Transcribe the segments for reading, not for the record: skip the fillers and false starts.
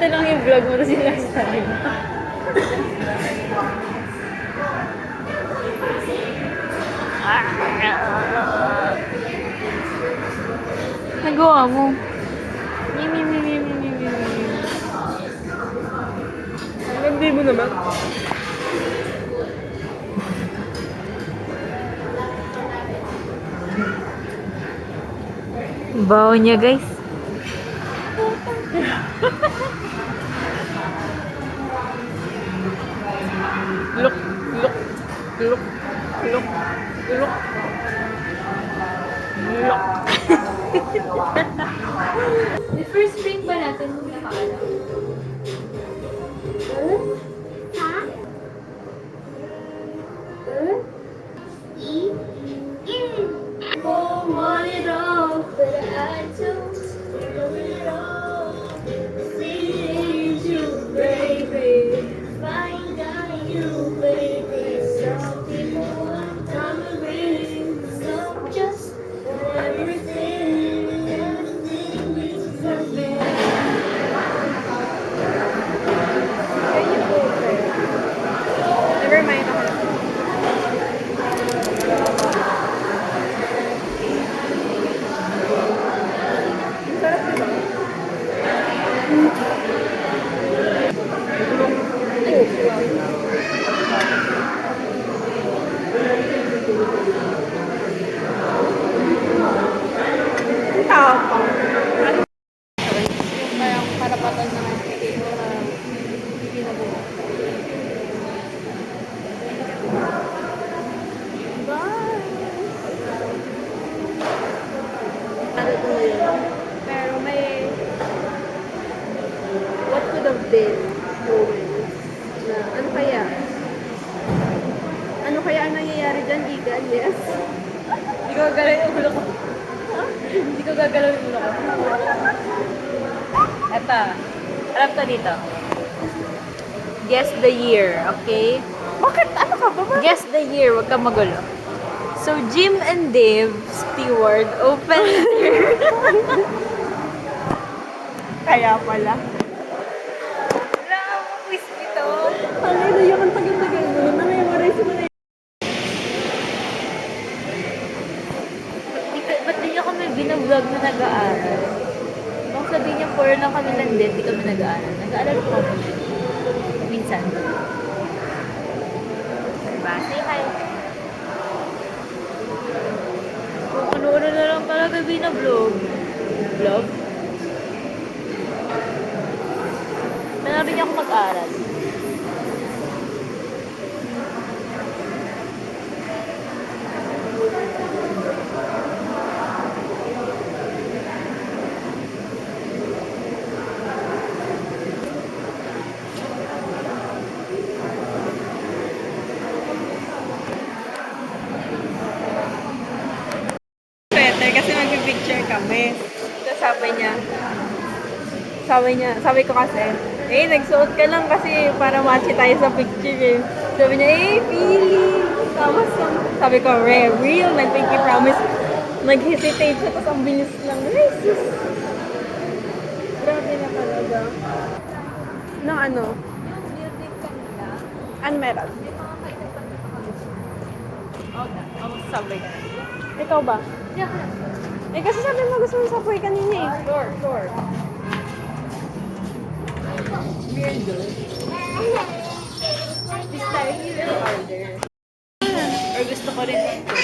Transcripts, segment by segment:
ito lang yung vlog mo na sinasabi mo. Nagawa mo. Hindi mo naman. Bawo niya, guys. Look, look, look, look, look. Look. The first frame ba natin nung nakaalam? Ha? Oh, want it all, but I don't want it all. See you, baby. Find out you, baby. Some people want diamond some just want everything. Everything is something. Never mind ako. Sarap diba? Ang tapang. Yung parang karapatan ng Pilipino na pinabuo. Ano to yun? Pero may what could have been moments na ano kaya? Ano kaya ang nangyayari dyan, Igan? Yes? Hindi ko gagalaw yung ulo ko. Hindi ko gagalaw yung ulo ko. Eto. Harap ka dito. Guess the year, okay? Bakit? Ano ka ba? Guess the year, wag kang magulo. So, Jim and Dave Stewart opened their... Kaya pala. Wala akong quiz dito. Ano yun? Yung tagal-tagal mo. Na-memorize mo na yun. Ba't di niyo kami binablog na nag-aaral? Kung sabihin niyo, 4 lang kami nandun, di kami nag-aaral. Nag-aaral po kami. Minsan. Diba? Say hi. Kung ano-ano na lang talaga binablog. Vlog? Meron rin ako mag-aaral. Sweater kasi mag-picture kami. Tapos sabi ko kasi, nagsuot ka lang kasi para match tayo sa picture eh. Sabi niya, feeling. Tapos sabi ko, real, nag-pinky promise. Nag-hesitate siya, tapos ang bilis lang. Sus. Grabe na talaga. No, ano? Ano meron? Okay. Ako sabay ka. Ikaw ba? Kasi sabi mo gusto mo sapoy kanina eh. Sure. This time, you will order. Or gusto ko rin ito.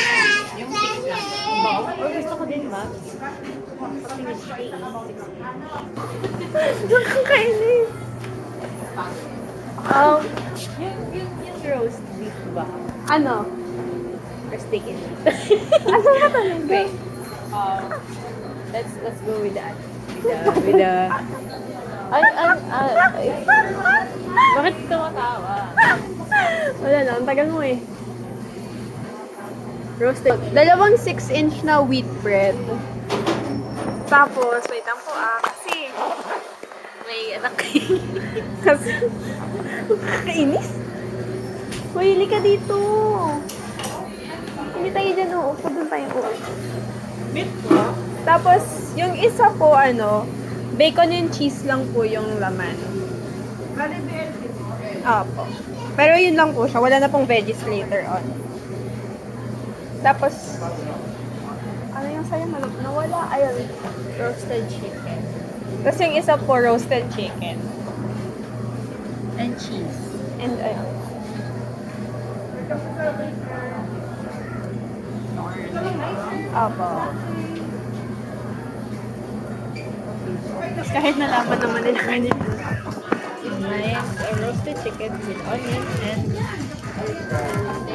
Yung 6 lang. Or gusto ko din, ma. Something is 8. Nakakainis. Yung roast beef ba? Ano? Or steak and beef? Ano ka talaga? Wait. Let's go with that. With the bakit tumatawa? Wala na, ang tagal mo eh. Roasted. Dalawang 6-inch na wheat bread. Tapos, wait lang po kasi May anak kayo. Kasi, kainis. Huwili ka dito. Hindi tayo dyan uupo. Doon tayo uupo. Meat ko? Tapos, yung isa po, Bacon and cheese lang po yung laman. Opo. Pero yun lang po siya. Wala na pong veggies later on. Tapos, ano yung sa'yo? Nawala. Ayun. Roasted chicken. Tapos yung isa po, roasted chicken. And cheese. And ayun. Opo. Tapos kahit nalaman naman nila kanina. Mine a roasted chicken with onion and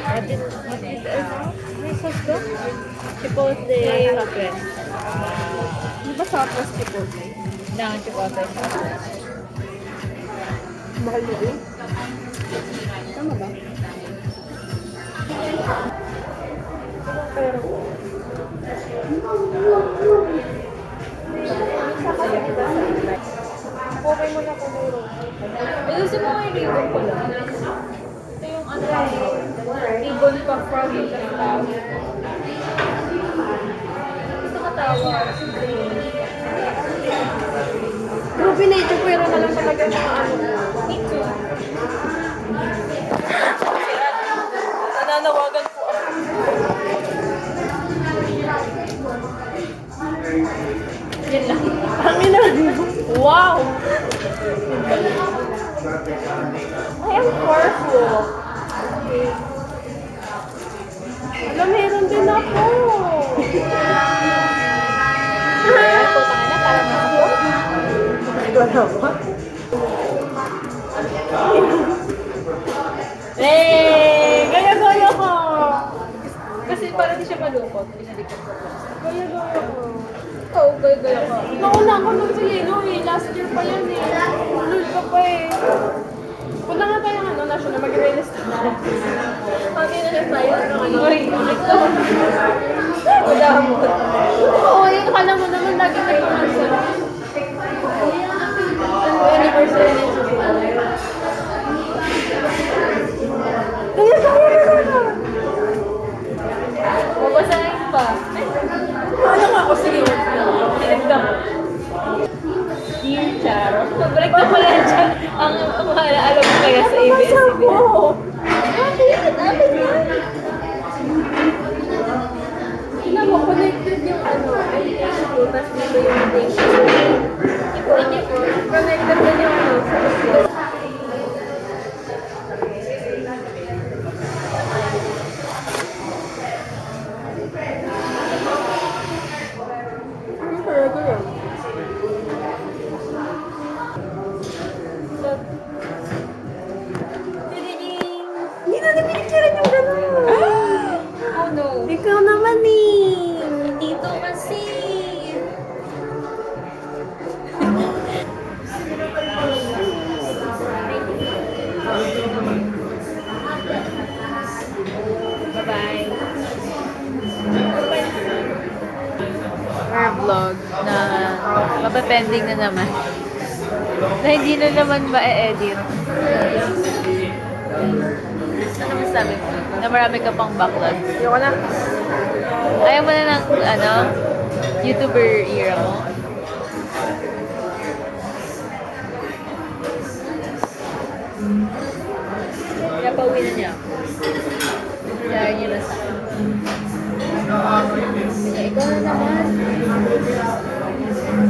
what is may sauce ba? Chipotle sauce. Di ba sauce chipotle? Chipotle sauce. Mahal na din. Tama ba? Pero, okay mo na kumuro. Gusto mo may ribbon ko lang. Ito yung ribbon pa from yung tawag. Ito katawa. Grabe na ito, pero na lang talaga ng ano. Me too. Nananawagan po ako. Yan lang. Ang ina. Wow! I am powerful. Alam, meron din ako. Ay, putang na, parang ako. Ito na ba? Gaya-gaya ko! Kasi parang di siya malungkot. Pinalikot ko. Gaya-gaya ko. Ikaw, gaya-gaya ka. Nauna ako nun sa yelo eh. Last year pa yan eh. Lul ka pa eh. Punta nga tayo ng national, mag-release na. Pag ina tayo, ay, madamot. Oo, yung kala mo naman lagi nagpamansa. Anniversary na siya. Gaya-gaya! Mabasahin pa. Ano nga ako? Sige. Pinagdam. Dear Charo. Balik na pala yan siya. Ang alam mo kaya sa ABS-CBN. Tingnan mo, connected yung ano, ay issue, tapos dito yung date. Connected din yung ano, sa issue. Ano talaga yun? Hindi na napinicturean yung gano'n. Oh no. Ikaw naman eh. Dito kasi. Bye-bye. Our vlog na mapapending na naman. Na hindi na naman ma-edit. Ano masabi mo? Na marami ka pang backlog. Ayoko na. Ayaw mo na ng, YouTuber era mo? Kaya pauwi na niya. Kaya niya na sa akin. Kaya ikaw na naman.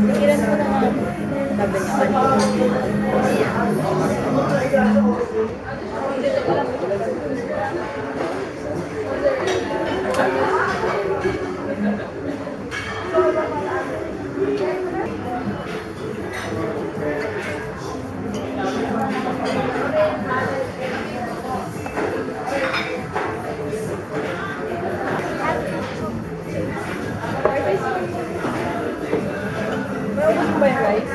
Pigilan mo naman. Sabi niya, dito pa lang. Maubos mo ba yung rice?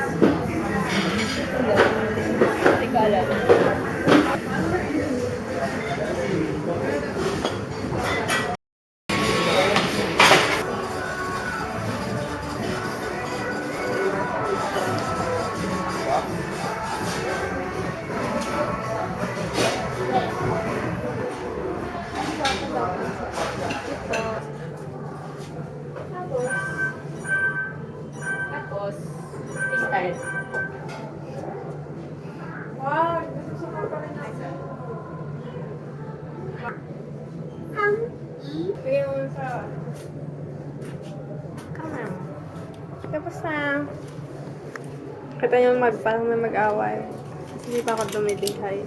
Hindi ko alam. Tapos, style. Tapos na. Kita niyo parang may mag-away. Hindi pa ako dumidihay.